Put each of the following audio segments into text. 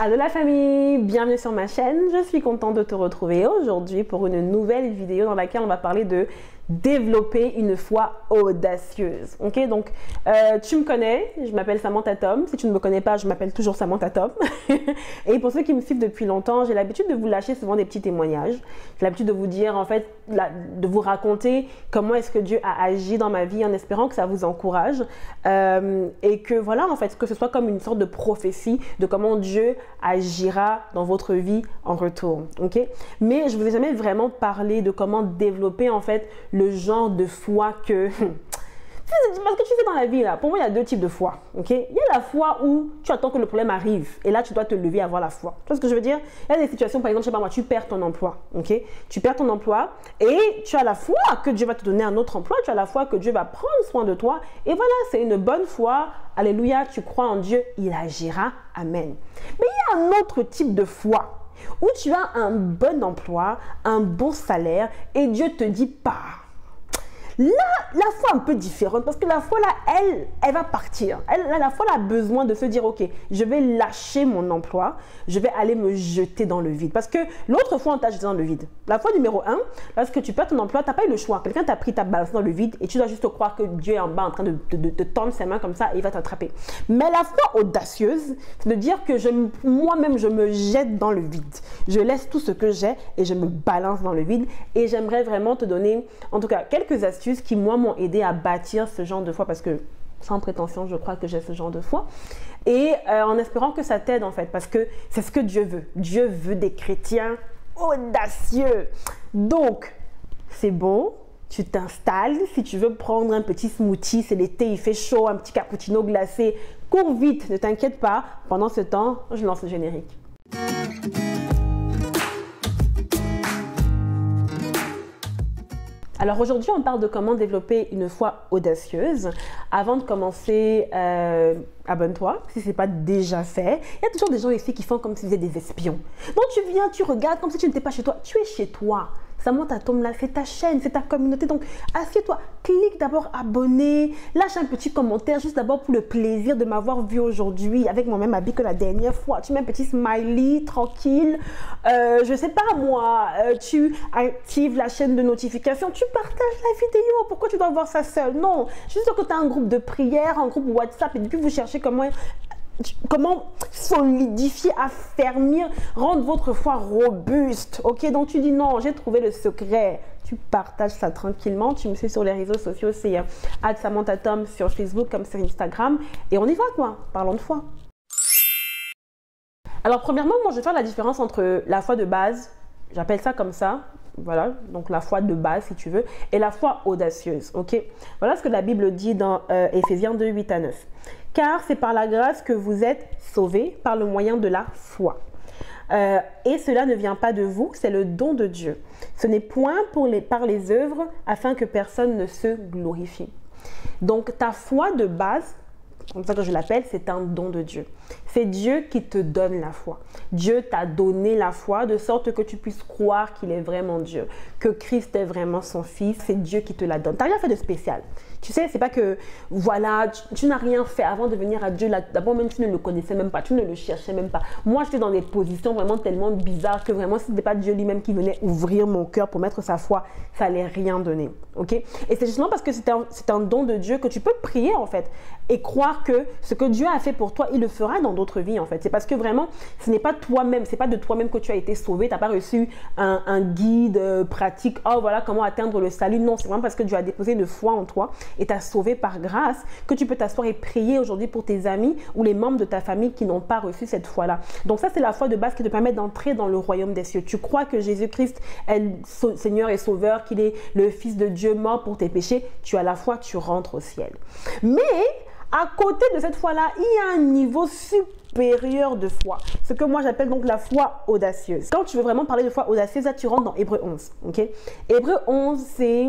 Allô la famille, bienvenue sur ma chaîne, je suis contente de te retrouver aujourd'hui pour une nouvelle vidéo dans laquelle on va parler de développer une foi audacieuse. Ok, donc tu me connais, je m'appelle Samantha Tom. Si tu ne me connais pas, je m'appelle toujours Samantha Tom. Et pour ceux qui me suivent depuis longtemps, j'ai l'habitude de vous lâcher souvent des petits témoignages. J'ai l'habitude de vous dire, en fait, de vous raconter comment est-ce que Dieu a agi dans ma vie en espérant que ça vous encourage. Et que voilà, en fait, que ce soit comme une sorte de prophétie de comment Dieu agira dans votre vie en retour. Ok, mais je ne vous ai jamais vraiment parlé de comment développer, en fait, le genre de foi que... Parce que tu sais, dans la vie, là, pour moi, il y a deux types de foi. Okay? Il y a la foi où tu attends que le problème arrive et là, tu dois te lever à avoir la foi. Tu vois ce que je veux dire? Il y a des situations, par exemple, je sais pas moi, tu perds ton emploi. Okay? Tu perds ton emploi et tu as la foi que Dieu va te donner un autre emploi. Tu as la foi que Dieu va prendre soin de toi. Et voilà, c'est une bonne foi. Alléluia, tu crois en Dieu, il agira. Amen. Mais il y a un autre type de foi où tu as un bon emploi, un bon salaire et Dieu te dit pars. Là, la foi un peu différente parce que la foi là, elle va partir. La foi elle a besoin de se dire ok, je vais lâcher mon emploi, je vais aller me jeter dans le vide. Parce que l'autre foi on t'a jeté dans le vide. La foi numéro 1, lorsque tu perds ton emploi, tu n'as pas eu le choix. Quelqu'un t'a pris, t'a balancé dans le vide et tu dois juste croire que Dieu est en bas en train de te tendre ses mains comme ça et il va t'attraper. Mais la foi audacieuse, c'est de dire que moi-même je me jette dans le vide. Je laisse tout ce que j'ai et je me balance dans le vide. Et j'aimerais vraiment te donner en tout cas quelques astuces qui, moi, m'ont aidé à bâtir ce genre de foi parce que, sans prétention, je crois que j'ai ce genre de foi. Et en espérant que ça t'aide, en fait, parce que c'est ce que Dieu veut. Dieu veut des chrétiens audacieux. Donc, c'est bon, tu t'installes. Si tu veux prendre un petit smoothie, c'est l'été, il fait chaud, un petit cappuccino glacé, cours vite, ne t'inquiète pas. Pendant ce temps, je lance le générique. Alors aujourd'hui, on parle de comment développer une foi audacieuse. Avant de commencer, abonne-toi si ce n'est pas déjà fait. Il y a toujours des gens ici qui font comme s'ils étaient des espions. Donc tu viens, tu regardes comme si tu n'étais pas chez toi. Tu es chez toi. Samantha Tom là, c'est ta chaîne, c'est ta communauté. Donc assieds-toi, clique d'abord abonner, lâche un petit commentaire juste d'abord pour le plaisir de m'avoir vu aujourd'hui avec mon même habit que la dernière fois. Tu mets un petit smiley tranquille. Je sais pas moi, tu actives la chaîne de notification, tu partages la vidéo. Pourquoi tu dois voir ça seul? Non, je suis sûre que tu as un groupe de prière, un groupe WhatsApp et depuis vous cherchez comment solidifier, affermir, rendre votre foi robuste. Ok, donc tu dis non, j'ai trouvé le secret. Tu partages ça tranquillement. Tu me suis sur les réseaux sociaux, c'est @SamanthaTom sur Facebook comme sur Instagram. Et on y va quoi, parlons de foi. Alors premièrement, moi je vais faire la différence entre la foi de base, j'appelle ça comme ça. Voilà, donc la foi de base si tu veux, et la foi audacieuse, ok? Voilà ce que la Bible dit dans Éphésiens 2, 8 à 9. Car c'est par la grâce que vous êtes sauvés par le moyen de la foi. Et cela ne vient pas de vous, c'est le don de Dieu. Ce n'est point par les œuvres afin que personne ne se glorifie. Donc ta foi de base, comme ça que je l'appelle, c'est un don de Dieu. C'est Dieu qui te donne la foi. Dieu t'a donné la foi de sorte que tu puisses croire qu'il est vraiment Dieu, que Christ est vraiment son Fils. C'est Dieu qui te la donne. Tu n'as rien fait de spécial. Tu sais, c'est pas que, voilà, tu n'as rien fait avant de venir à Dieu. D'abord, même tu ne le connaissais même pas, tu ne le cherchais même pas. Moi, j'étais dans des positions vraiment tellement bizarres que vraiment, si ce n'était pas Dieu lui-même qui venait ouvrir mon cœur pour mettre sa foi, ça n'allait rien donner. Ok? Et c'est justement parce que c'est un don de Dieu que tu peux prier, en fait, et croire que ce que Dieu a fait pour toi, il le fera dans d'autres vies, en fait. C'est parce que vraiment, ce n'est pas toi-même, c'est pas de toi-même que tu as été sauvé. Tu n'as pas reçu un guide pratique. Oh, voilà comment atteindre le salut. Non, c'est vraiment parce que Dieu a déposé une foi en toi et t'a sauvé par grâce que tu peux t'asseoir et prier aujourd'hui pour tes amis ou les membres de ta famille qui n'ont pas reçu cette foi-là. Donc ça, c'est la foi de base qui te permet d'entrer dans le royaume des cieux. Tu crois que Jésus-Christ est Seigneur et Sauveur, qu'il est le Fils de Dieu mort pour tes péchés. Tu as la foi, tu rentres au ciel. Mais à côté de cette foi-là, il y a un niveau supérieur de foi. Ce que moi j'appelle donc la foi audacieuse. Quand tu veux vraiment parler de foi audacieuse, là tu rentres dans Hébreux 11. Okay? Hébreux 11, c'est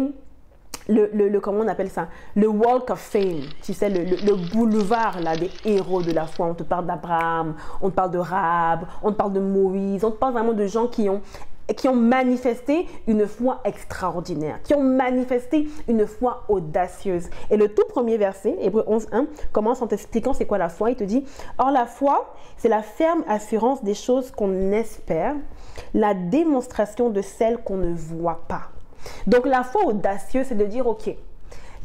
comment on appelle ça? Le Walk of Fame, tu sais, le boulevard là, des héros de la foi. On te parle d'Abraham, on te parle de Rahab, on te parle de Moïse, on te parle vraiment de gens qui ont et qui ont manifesté une foi extraordinaire, qui ont manifesté une foi audacieuse. Et le tout premier verset, Hébreux 11:1, commence en t'expliquant c'est quoi la foi. Il te dit « Or la foi, c'est la ferme assurance des choses qu'on espère, la démonstration de celles qu'on ne voit pas. » Donc la foi audacieuse, c'est de dire « Ok,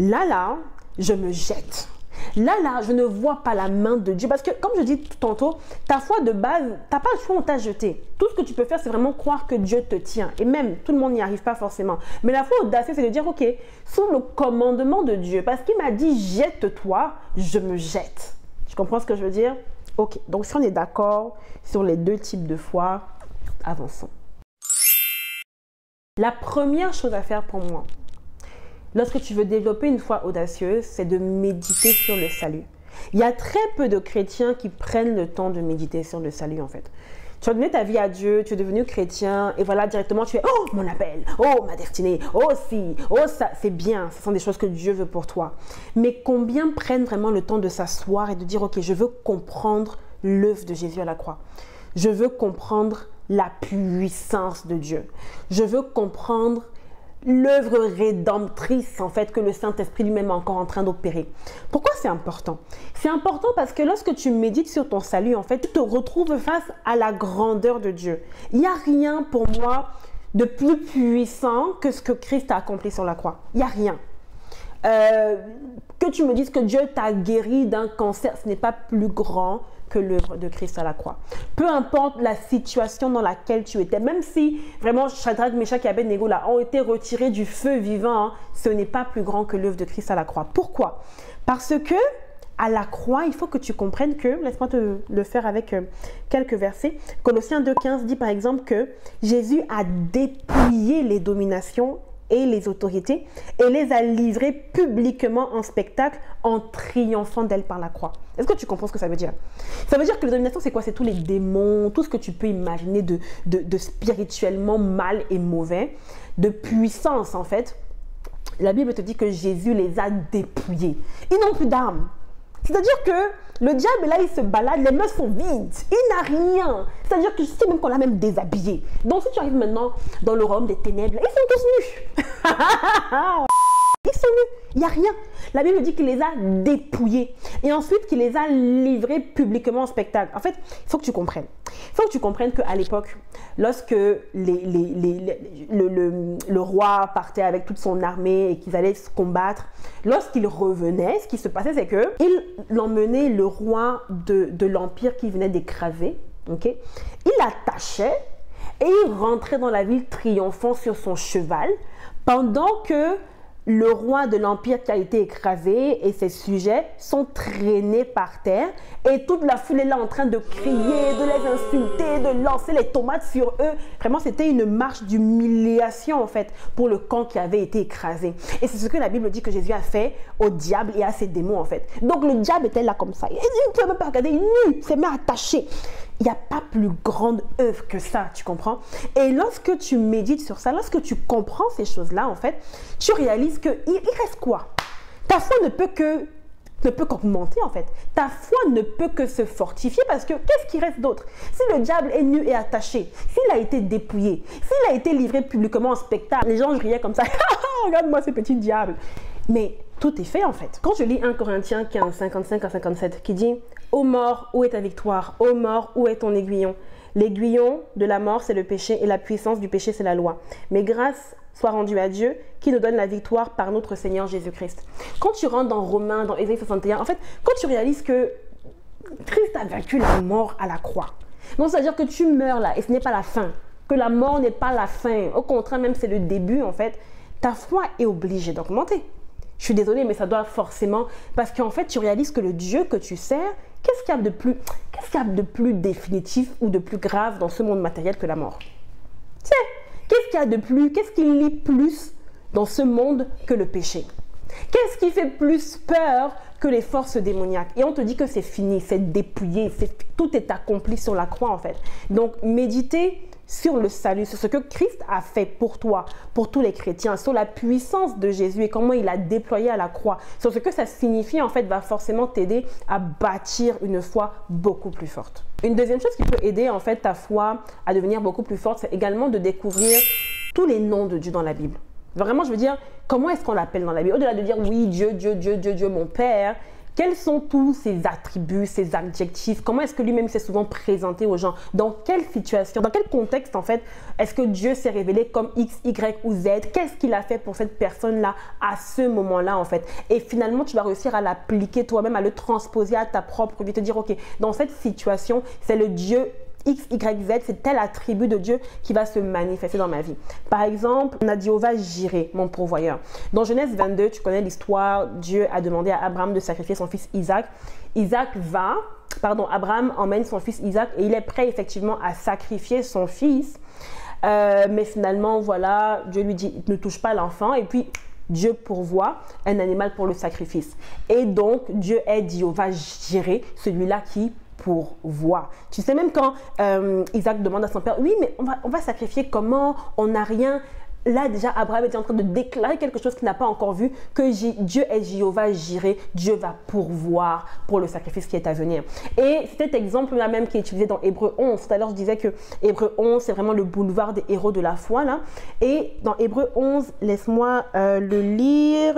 là, je me jette. » Là, je ne vois pas la main de Dieu. Parce que, comme je dis tout tantôt, ta foi de base, tu n'as pas le choix, on t'a jeté. Tout ce que tu peux faire, c'est vraiment croire que Dieu te tient. Et même, tout le monde n'y arrive pas forcément. Mais la foi audacieuse, c'est de dire, ok, sous le commandement de Dieu, parce qu'il m'a dit, jette-toi, je me jette. Tu comprends ce que je veux dire? Ok, donc si on est d'accord sur les deux types de foi, avançons. La première chose à faire pour moi, lorsque tu veux développer une foi audacieuse, c'est de méditer sur le salut. Il y a très peu de chrétiens qui prennent le temps de méditer sur le salut en fait. Tu as donné ta vie à Dieu, tu es devenu chrétien et voilà directement tu fais « Oh mon appel, oh ma destinée, oh si, oh ça ». C'est bien, ce sont des choses que Dieu veut pour toi. Mais combien prennent vraiment le temps de s'asseoir et de dire « Ok, je veux comprendre l'œuvre de Jésus à la croix. Je veux comprendre la puissance de Dieu. Je veux comprendre l'œuvre rédemptrice en fait que le Saint-Esprit lui-même est encore en train d'opérer. » Pourquoi c'est important? C'est important parce que lorsque tu médites sur ton salut, en fait, tu te retrouves face à la grandeur de Dieu. Il n'y a rien pour moi de plus puissant que ce que Christ a accompli sur la croix. Il n'y a rien. Que tu me dises que Dieu t'a guéri d'un cancer, ce n'est pas plus grand que l'œuvre de Christ à la croix. Peu importe la situation dans laquelle tu étais, même si vraiment Shadrach, Meshach et Abednego là, ont été retirés du feu vivant, hein, ce n'est pas plus grand que l'œuvre de Christ à la croix. Pourquoi? Parce que à la croix, il faut que tu comprennes que, laisse-moi te le faire avec quelques versets, Colossiens 2,15 dit par exemple que Jésus a dépouillé les dominations et les autorités et les a livrées publiquement en spectacle en triomphant d'elles par la croix. Est-ce que tu comprends ce que ça veut dire? Ça veut dire que les dominations, c'est quoi? C'est tous les démons, tout ce que tu peux imaginer de spirituellement mal et mauvais, de puissance en fait. La Bible te dit que Jésus les a dépouillés. Ils n'ont plus d'armes. C'est-à-dire que le diable, là, il se balade, les mains sont vides. Il n'a rien. C'est-à-dire que je sais même qu'on l'a même déshabillé. Donc, si tu arrives maintenant dans le royaume des ténèbres, ils sont tous nus. Ils sont nus. Il n'y a rien. La Bible dit qu'il les a dépouillés. Et ensuite, qu'il les a livrés publiquement en spectacle. En fait, il faut que tu comprennes. Il faut que tu comprennes qu'à l'époque, lorsque le roi partait avec toute son armée et qu'ils allaient se combattre, lorsqu'il revenait, ce qui se passait, c'est qu'il emmenait le roi de l'empire qui venait d'écraser. Okay? Il l'attachait et il rentrait dans la ville triomphant sur son cheval pendant que le roi de l'empire qui a été écrasé et ses sujets sont traînés par terre et toute la foule est là en train de crier, de les insulter, de lancer les tomates sur eux. Vraiment, c'était une marche d'humiliation en fait pour le camp qui avait été écrasé. Et c'est ce que la Bible dit que Jésus a fait au diable et à ses démons en fait. Donc le diable était là comme ça. Il ne peut même pas regarder, nu, ses mains attachées. Il n'y a pas plus grande œuvre que ça, tu comprends? Et lorsque tu médites sur ça, lorsque tu comprends ces choses-là, en fait, tu réalises qu'il reste quoi? Ta foi ne peut qu'augmenter, en fait. Ta foi ne peut que se fortifier parce que qu'est-ce qui reste d'autre? Si le diable est nu et attaché, s'il a été dépouillé, s'il a été livré publiquement en spectacle, les gens riaient comme ça. Regarde-moi ce petit diable. Mais tout est fait en fait. Quand je lis 1 Corinthiens 15, 55 à 57 qui dit « Ô mort, où est ta victoire? Ô mort, où est ton aiguillon? L'aiguillon de la mort, c'est le péché et la puissance du péché, c'est la loi. Mais grâce soit rendue à Dieu qui nous donne la victoire par notre Seigneur Jésus-Christ. » Quand tu rentres dans Romains, dans Ésaïe 61, en fait, quand tu réalises que Christ a vaincu la mort à la croix, donc c'est-à-dire que tu meurs là et ce n'est pas la fin, que la mort n'est pas la fin, au contraire même c'est le début en fait, ta foi est obligée d'augmenter. Je suis désolée, mais ça doit forcément... Parce qu'en fait, tu réalises que le Dieu que tu sers, qu'est-ce qu'il y a de plus définitif ou de plus grave dans ce monde matériel que la mort? Tu sais, qu'est-ce qu'il y a de plus, qu'est-ce qui lie plus dans ce monde que le péché? Qu'est-ce qui fait plus peur que les forces démoniaques? Et on te dit que c'est fini, c'est dépouillé, tout est accompli sur la croix en fait. Donc, méditer sur le salut, sur ce que Christ a fait pour toi, pour tous les chrétiens, sur la puissance de Jésus et comment il a déployé à la croix, sur ce que ça signifie en fait, va forcément t'aider à bâtir une foi beaucoup plus forte. Une deuxième chose qui peut aider en fait ta foi à devenir beaucoup plus forte, c'est également de découvrir tous les noms de Dieu dans la Bible. Vraiment, je veux dire, comment est-ce qu'on l'appelle dans la Bible? Au-delà de dire oui, Dieu, Dieu, Dieu, Dieu, Dieu, mon Père, quels sont tous ses attributs, ses adjectifs? Comment est-ce que lui-même s'est souvent présenté aux gens? Dans quelle situation, dans quel contexte en fait, est-ce que Dieu s'est révélé comme X, Y ou Z? Qu'est-ce qu'il a fait pour cette personne-là à ce moment-là en fait? Et finalement, tu vas réussir à l'appliquer toi-même, à le transposer à ta propre vie, te dire ok, dans cette situation, c'est le Dieu X, Y, Z, c'est tel attribut de Dieu qui va se manifester dans ma vie. Par exemple, on a Jéhovah Jireh, mon pourvoyeur. Dans Genèse 22, tu connais l'histoire, Dieu a demandé à Abraham de sacrifier son fils Isaac. Abraham emmène son fils Isaac et il est prêt effectivement à sacrifier son fils. Mais finalement, voilà, Dieu lui dit, ne touche pas l'enfant et puis Dieu pourvoit un animal pour le sacrifice. Et donc, Dieu est Jéhovah Jireh, celui-là qui pourvoit. Tu sais, même quand Isaac demande à son père, oui, mais on va sacrifier comment? On n'a rien. Là, déjà, Abraham était en train de déclarer quelque chose qu'il n'a pas encore vu, que Dieu est Jéhovah Jireh, Dieu va pourvoir pour le sacrifice qui est à venir. Et c'est cet exemple-là même qui est utilisé dans Hébreux 11. Tout à l'heure, je disais que Hébreux 11, c'est vraiment le boulevard des héros de la foi, là. Et dans Hébreux 11, laisse-moi le lire.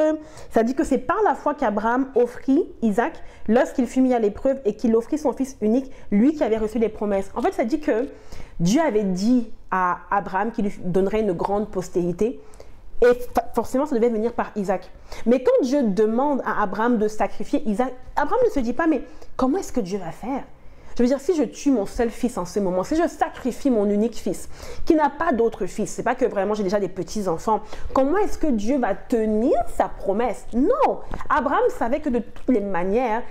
Ça dit que c'est par la foi qu'Abraham offrit Isaac lorsqu'il fut mis à l'épreuve et qu'il offrit son fils unique, lui qui avait reçu les promesses. En fait, ça dit que Dieu avait dit à Abraham qu'il lui donnerait une grande postérité et forcément ça devait venir par Isaac. Mais quand Dieu demande à Abraham de sacrifier Isaac, Abraham ne se dit pas mais comment est-ce que Dieu va faire? Je veux dire, si je tue mon seul fils en ce moment, si je sacrifie mon unique fils, qui n'a pas d'autre fils, c'est pas que vraiment j'ai déjà des petits-enfants, comment est-ce que Dieu va tenir sa promesse? Non! Abraham savait que de toutes les manières,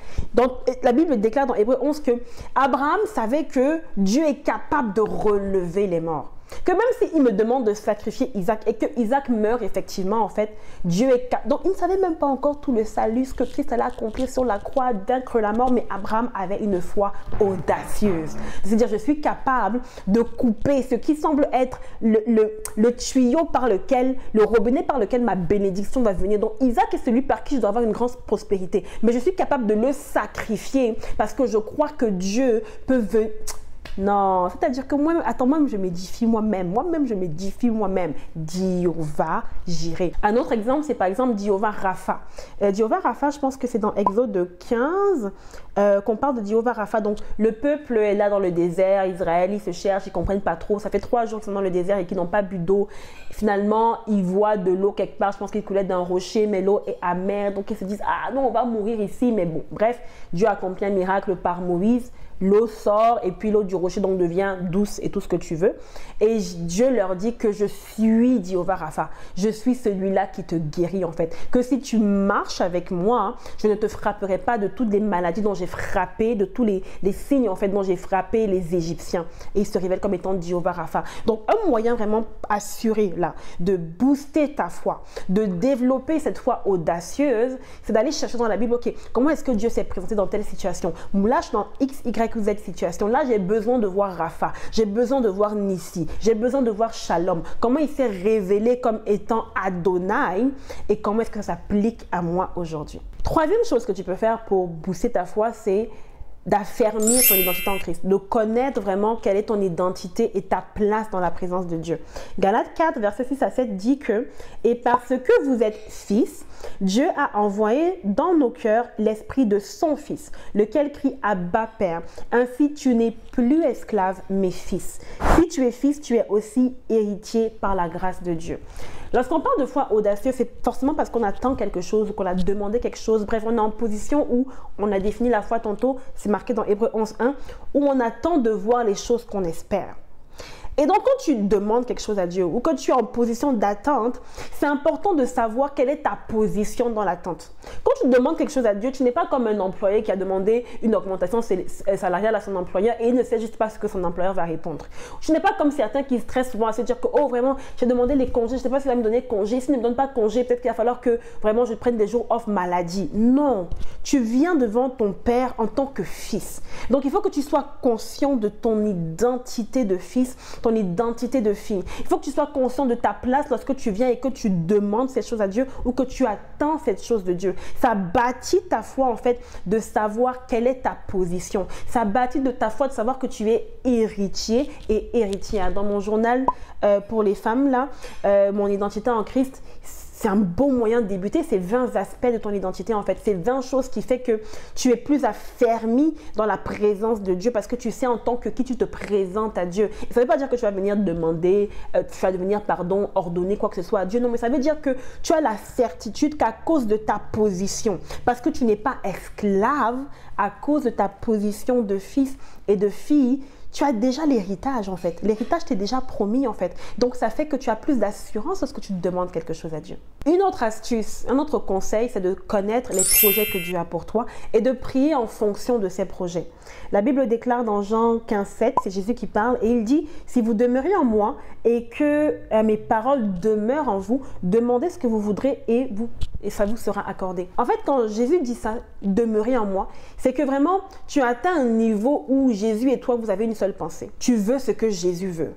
la Bible déclare dans Hébreux 11 que Abraham savait que Dieu est capable de relever les morts. Que même s'il me demande de sacrifier Isaac et que Isaac meurt effectivement, en fait, Dieu est capable. Donc, il ne savait même pas encore tout le salut, ce que Christ allait accomplir sur la croix, vaincre la mort, mais Abraham avait une foi audacieuse. C'est-à-dire, je suis capable de couper ce qui semble être le tuyau par lequel, le robinet par lequel ma bénédiction va venir. Donc, Isaac est celui par qui je dois avoir une grande prospérité. Mais je suis capable de le sacrifier parce que je crois que Dieu peut venir. Non, c'est-à-dire que moi-même, attends, moi-même, je m'édifie moi-même. Moi-même, je m'édifie moi-même. Jéhovah Jireh. Un autre exemple, c'est par exemple Jéhovah Rapha. Jéhovah Rapha, je pense que c'est dans Exode 15 qu'on parle de Jéhovah Rapha. Donc, le peuple est là dans le désert, Israël, ils se cherchent, ils ne comprennent pas trop. Ça fait 3 jours qu'ils sont dans le désert et qu'ils n'ont pas bu d'eau. Finalement, ils voient de l'eau quelque part. Je pense qu'ils coulaient d'un rocher, mais l'eau est amère. Donc, ils se disent, ah non, on va mourir ici. Mais bon, bref, Dieu accomplit un miracle par Moïse. L'eau sort et puis l'eau du rocher donc devient douce et tout ce que tu veux. Et Dieu leur dit que je suis Jéhovah Rapha. Je suis celui-là qui te guérit en fait. Que si tu marches avec moi, je ne te frapperai pas de toutes les maladies dont j'ai frappé, de tous les signes en fait dont j'ai frappé les Égyptiens. Et il se révèle comme étant Jéhovah Rapha. Donc un moyen vraiment assuré là de booster ta foi, de développer cette foi audacieuse, c'est d'aller chercher dans la Bible, ok, comment est-ce que Dieu s'est présenté dans telle situation? Là, je suis dans X, Y, ou Z situation. Là, j'ai besoin de voir Rapha. J'ai besoin de voir Nissi. J'ai besoin de voir Shalom. Comment il s'est révélé comme étant Adonai et comment est-ce que ça s'applique à moi aujourd'hui. Troisième chose que tu peux faire pour booster ta foi, c'est d'affermir ton identité en Christ, de connaître vraiment quelle est ton identité et ta place dans la présence de Dieu. Galates 4, versets 6 à 7 dit que « Et parce que vous êtes fils, Dieu a envoyé dans nos cœurs l'esprit de son Fils, lequel crie « Abba, Père ». Ainsi, tu n'es plus esclave, mais fils. Si tu es fils, tu es aussi héritier par la grâce de Dieu. Lorsqu'on parle de foi audacieuse, c'est forcément parce qu'on attend quelque chose ou qu'on a demandé quelque chose. Bref, on est en position où on a défini la foi tantôt, c'est marqué dans Hébreux 11.1, où on attend de voir les choses qu'on espère. Et donc, quand tu demandes quelque chose à Dieu ou quand tu es en position d'attente, c'est important de savoir quelle est ta position dans l'attente. Quand tu demandes quelque chose à Dieu, tu n'es pas comme un employé qui a demandé une augmentation salariale à son employeur et il ne sait juste pas ce que son employeur va répondre. Tu n'es pas comme certains qui stressent souvent à se dire que, oh vraiment, j'ai demandé les congés, je ne sais pas s'il va me donner congé. S'il ne me donne pas congé, peut-être qu'il va falloir que vraiment je prenne des jours off maladie. Non, tu viens devant ton Père en tant que fils. Donc, il faut que tu sois conscient de ton identité de fils, ton ton identité de fille. Il faut que tu sois conscient de ta place lorsque tu viens et que tu demandes cette chose à Dieu ou que tu attends cette chose de Dieu. Ça bâtit ta foi en fait de savoir quelle est ta position. Ça bâtit de ta foi de savoir que tu es héritier et héritière. Dans mon journal pour les femmes, là, mon identité en Christ, c'est un bon moyen de débuter. C'est 20 aspects de ton identité en fait. C'est 20 choses qui fait que tu es plus affermi dans la présence de Dieu parce que tu sais en tant que qui tu te présentes à Dieu. Et ça ne veut pas dire que tu vas venir demander, tu vas devenir, ordonner quoi que ce soit à Dieu. Non, mais ça veut dire que tu as la certitude qu'à cause de ta position, parce que tu n'es pas esclave, à cause de ta position de fils et de fille, tu as déjà l'héritage en fait. L'héritage t'est déjà promis en fait. Donc ça fait que tu as plus d'assurance lorsque tu demandes quelque chose à Dieu. Une autre astuce, un autre conseil, c'est de connaître les projets que Dieu a pour toi et de prier en fonction de ces projets. La Bible déclare dans Jean 15:7, c'est Jésus qui parle et il dit « Si vous demeurez en moi et que mes paroles demeurent en vous, demandez ce que vous voudrez et ça vous sera accordé. » En fait, quand Jésus dit ça, « Demeurez en moi », c'est que vraiment, tu atteins un niveau où Jésus et toi, vous avez une seule pensée. Tu veux ce que Jésus veut.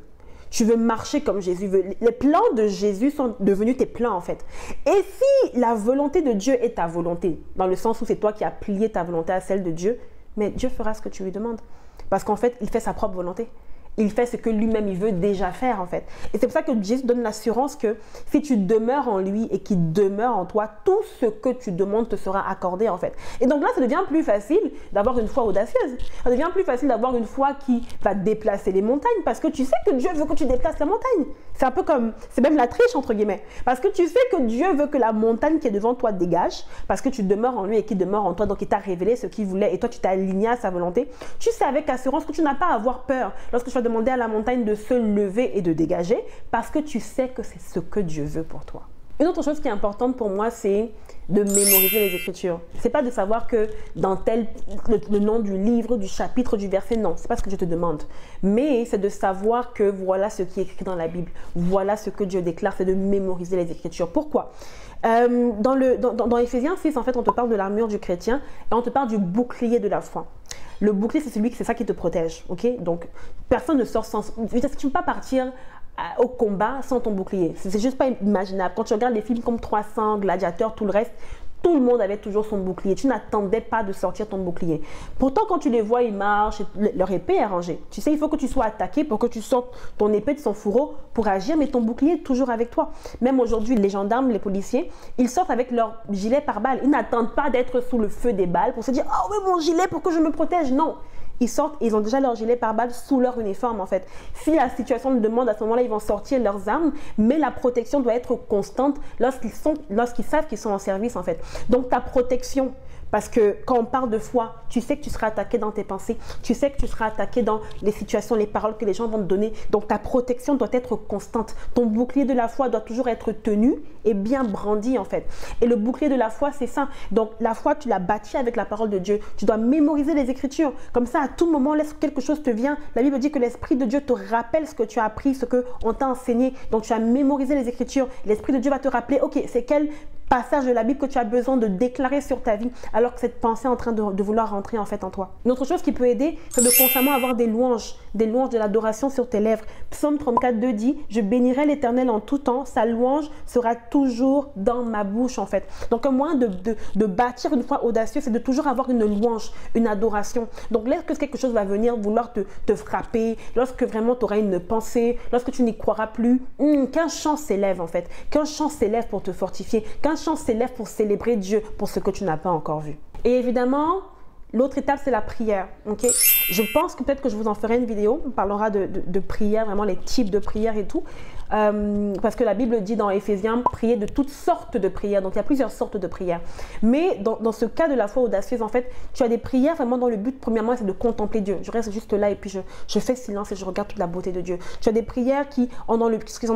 Tu veux marcher comme Jésus veut. Les plans de Jésus sont devenus tes plans en fait. Et si la volonté de Dieu est ta volonté, dans le sens où c'est toi qui as plié ta volonté à celle de Dieu, mais Dieu fera ce que tu lui demandes. Parce qu'en fait, il fait sa propre volonté. Il fait ce que lui-même il veut déjà faire en fait. Et c'est pour ça que Jésus donne l'assurance que si tu demeures en lui et qu'il demeure en toi, tout ce que tu demandes te sera accordé en fait. Et donc là, ça devient plus facile d'avoir une foi audacieuse. Ça devient plus facile d'avoir une foi qui va déplacer les montagnes parce que tu sais que Dieu veut que tu déplaces la montagne. C'est un peu comme, c'est même la triche entre guillemets. Parce que tu sais que Dieu veut que la montagne qui est devant toi dégage parce que tu demeures en lui et qu'il demeure en toi. Donc il t'a révélé ce qu'il voulait et toi tu t'es aligné à sa volonté. Tu sais avec assurance que tu n'as pas à avoir peur lorsque tu vas demander à la montagne de se lever et de dégager parce que tu sais que c'est ce que Dieu veut pour toi. Une autre chose qui est importante pour moi, c'est de mémoriser les Écritures. C'est pas de savoir que dans le nom du livre, du chapitre, du verset, non, c'est pas ce que je te demande. Mais c'est de savoir que voilà ce qui est écrit dans la Bible, voilà ce que Dieu déclare, c'est de mémoriser les Écritures. Pourquoi? Dans Éphésiens 6, en fait, on te parle de l'armure du chrétien et on te parle du bouclier de la foi. Le bouclier, c'est ça qui te protège, ok? Donc, personne ne sort sans... Tu ne peux pas partir au combat sans ton bouclier. C'est juste pas imaginable. Quand tu regardes les films comme 300, Gladiateur, tout le reste, tout le monde avait toujours son bouclier. Tu n'attendais pas de sortir ton bouclier. Pourtant, quand tu les vois, ils marchent, leur épée est rangée. Tu sais, il faut que tu sois attaqué pour que tu sortes ton épée de son fourreau pour agir, mais ton bouclier est toujours avec toi. Même aujourd'hui, les gendarmes, les policiers, ils sortent avec leur gilet pare-balles. Ils n'attendent pas d'être sous le feu des balles pour se dire « Oh oui, mon gilet pour que je me protège !» Non. Ils sortent, ils ont déjà leur gilet pare-balles sous leur uniforme en fait. Si la situation le demande, à ce moment-là, ils vont sortir leurs armes, mais la protection doit être constante lorsqu'ils savent qu'ils sont en service en fait. Donc ta protection, parce que quand on parle de foi, tu sais que tu seras attaqué dans tes pensées, tu sais que tu seras attaqué dans les situations, les paroles que les gens vont te donner. Donc ta protection doit être constante. Ton bouclier de la foi doit toujours être tenu et bien brandi en fait. Et le bouclier de la foi, c'est ça. Donc la foi, tu l'as bâtie avec la parole de Dieu. Tu dois mémoriser les Écritures. Comme ça, à tout moment, lorsque quelque chose te vient, la Bible dit que l'Esprit de Dieu te rappelle ce que tu as appris, ce qu'on t'a enseigné. Donc tu as mémorisé les Écritures. L'Esprit de Dieu va te rappeler, ok, c'est quel passage de la Bible que tu as besoin de déclarer sur ta vie alors que cette pensée est en train de vouloir rentrer en fait en toi. Une autre chose qui peut aider, c'est de constamment avoir des louanges de l'adoration sur tes lèvres. Psaume 34:2 dit « Je bénirai l'Éternel en tout temps, sa louange sera toujours dans ma bouche » en fait. Donc un moyen de bâtir une foi audacieuse, c'est de toujours avoir une louange, une adoration. Donc lorsque quelque chose va venir vouloir te frapper, lorsque vraiment tu auras une pensée, lorsque tu n'y croiras plus, qu'un chant s'élève en fait, qu'un chant s'élève pour te fortifier, qu'un chant s'élève pour célébrer Dieu pour ce que tu n'as pas encore vu. Et évidemment, l'autre étape, c'est la prière. Okay? Je pense que peut-être que je vous en ferai une vidéo. On parlera de prière, vraiment les types de prières et tout. Parce que la Bible dit dans Éphésiens, prier de toutes sortes de prières. Donc, il y a plusieurs sortes de prières. Mais dans ce cas de la foi audacieuse, en fait, tu as des prières vraiment dans le but, premièrement, c'est de contempler Dieu. Je reste juste là et puis je fais silence et je regarde toute la beauté de Dieu. Tu as des prières qui sont dans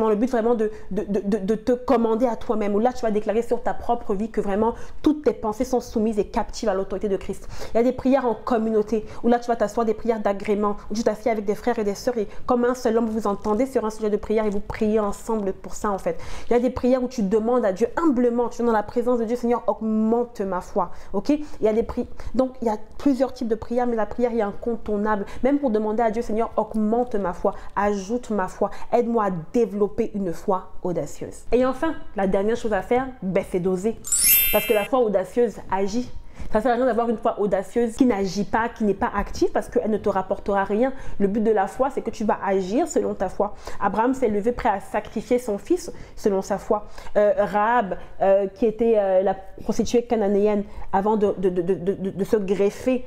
le but vraiment de te commander à toi-même. Où là, tu vas déclarer sur ta propre vie que vraiment toutes tes pensées sont soumises et captives à l'autorité de Christ. Il y a des prières en communauté. Où là, tu vas t'asseoir des prières d'agrément. Où tu t'assieds avec des frères et des sœurs et comme un seul homme, vous entendez sur un sujet de prière et vous priez prier ensemble pour ça en fait. Il y a des prières où tu demandes à Dieu humblement, tu es dans la présence de Dieu, Seigneur, augmente ma foi. Ok? Il y a des prières. Donc, il y a plusieurs types de prières, mais la prière est incontournable. Même pour demander à Dieu, Seigneur, augmente ma foi, ajoute ma foi, aide-moi à développer une foi audacieuse. Et enfin, la dernière chose à faire, ben, c'est d'oser. Parce que la foi audacieuse agit. Ça ne sert à rien d'avoir une foi audacieuse qui n'agit pas, qui n'est pas active parce qu'elle ne te rapportera rien. Le but de la foi, c'est que tu vas agir selon ta foi. Abraham s'est levé prêt à sacrifier son fils selon sa foi. Rahab, qui était la prostituée cananéenne, avant de se greffer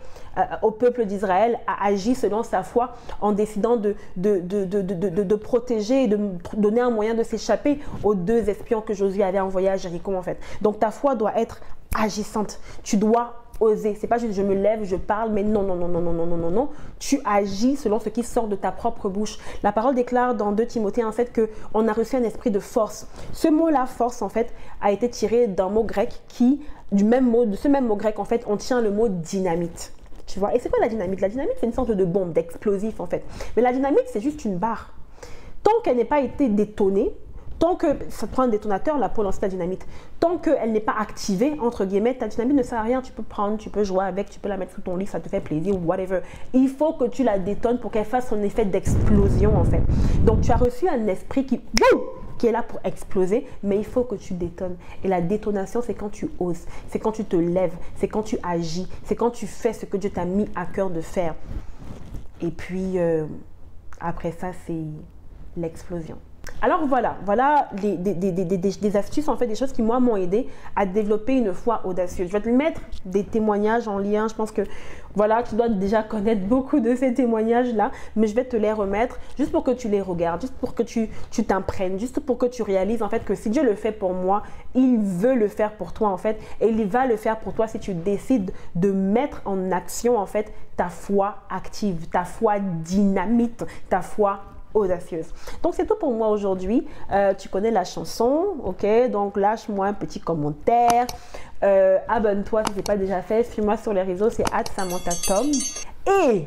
au peuple d'Israël, a agi selon sa foi en décidant de protéger et de donner un moyen de s'échapper aux 2 espions que Josué avait envoyés à Jéricho en fait. Donc ta foi doit être agissante. Tu dois oser. C'est pas juste je me lève, je parle, mais non, non, non, non, non, non, non, non, non. Tu agis selon ce qui sort de ta propre bouche. La parole déclare dans 2 Timothée 1,7 qu'on a reçu un esprit de force. Ce mot-là, force, en fait, a été tiré d'un mot grec qui, de ce même mot grec, en fait, on tient le mot dynamite. Tu vois? Et c'est quoi la dynamite? La dynamite, c'est une sorte de bombe, d'explosif, en fait. Mais la dynamite, c'est juste une barre. Tant qu'elle n'est pas été détonée, tant que ça te prend un détonateur là pour lancer ta dynamite, tant qu'elle n'est pas activée, entre guillemets, ta dynamite ne sert à rien. Tu peux prendre, tu peux jouer avec, tu peux la mettre sous ton lit, ça te fait plaisir ou whatever. Il faut que tu la détonnes pour qu'elle fasse son effet d'explosion en fait. Donc tu as reçu un esprit qui est là pour exploser, mais il faut que tu détonnes. Et la détonation, c'est quand tu oses, c'est quand tu te lèves, c'est quand tu agis, c'est quand tu fais ce que Dieu t'a mis à cœur de faire. Et puis, après ça, c'est l'explosion. Alors voilà des astuces, en fait, des choses qui moi m'ont aidé à développer une foi audacieuse. Je vais te mettre des témoignages en lien. Je pense que voilà, tu dois déjà connaître beaucoup de ces témoignages-là, mais je vais te les remettre juste pour que tu les regardes, juste pour que tu t'imprègnes, juste pour que tu réalises en fait que si Dieu le fait pour moi, il veut le faire pour toi en fait, et il va le faire pour toi si tu décides de mettre en action en fait ta foi active, ta foi dynamite, ta foi audacieuse. Donc c'est tout pour moi aujourd'hui. Tu connais la chanson, ok? Donc lâche-moi un petit commentaire, abonne-toi si ce n'est pas déjà fait, suis-moi sur les réseaux, c'est @SamanthaTom. Et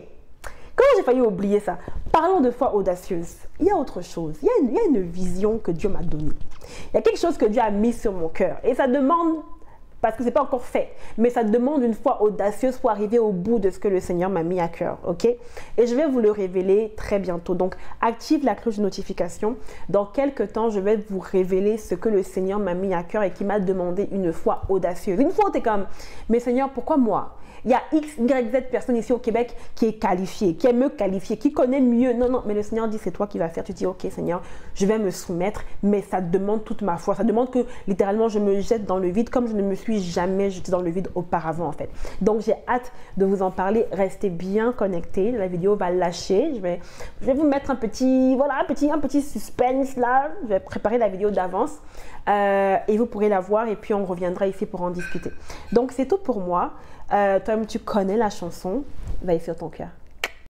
comment j'ai failli oublier ça? Parlons de foi audacieuse. Il y a autre chose, il y a une vision que Dieu m'a donnée. Il y a quelque chose que Dieu a mis sur mon cœur et ça demande, parce que ce n'est pas encore fait, mais ça demande une foi audacieuse pour arriver au bout de ce que le Seigneur m'a mis à cœur, ok? Et je vais vous le révéler très bientôt. Donc, active la cloche de notification. Dans quelques temps, je vais vous révéler ce que le Seigneur m'a mis à cœur et qui m'a demandé une foi audacieuse. Une fois, tu es comme, mais Seigneur, pourquoi moi? Il y a X, Y, Z personnes ici au Québec qui est qualifiée, qui aime me qualifier, qui connaît mieux. Non, non, mais le Seigneur dit, c'est toi qui vas faire. Tu dis, ok Seigneur, je vais me soumettre, mais ça demande toute ma foi. Ça demande que littéralement je me jette dans le vide comme je ne me suis jamais jetée dans le vide auparavant en fait. Donc j'ai hâte de vous en parler. Restez bien connectés. La vidéo va lâcher. Je vais vous mettre un petit, voilà, un petit suspense là. Je vais préparer la vidéo d'avance et vous pourrez la voir et puis on reviendra ici pour en discuter. Donc c'est tout pour moi. Toi-même, tu connais la chanson, va sur ton cœur.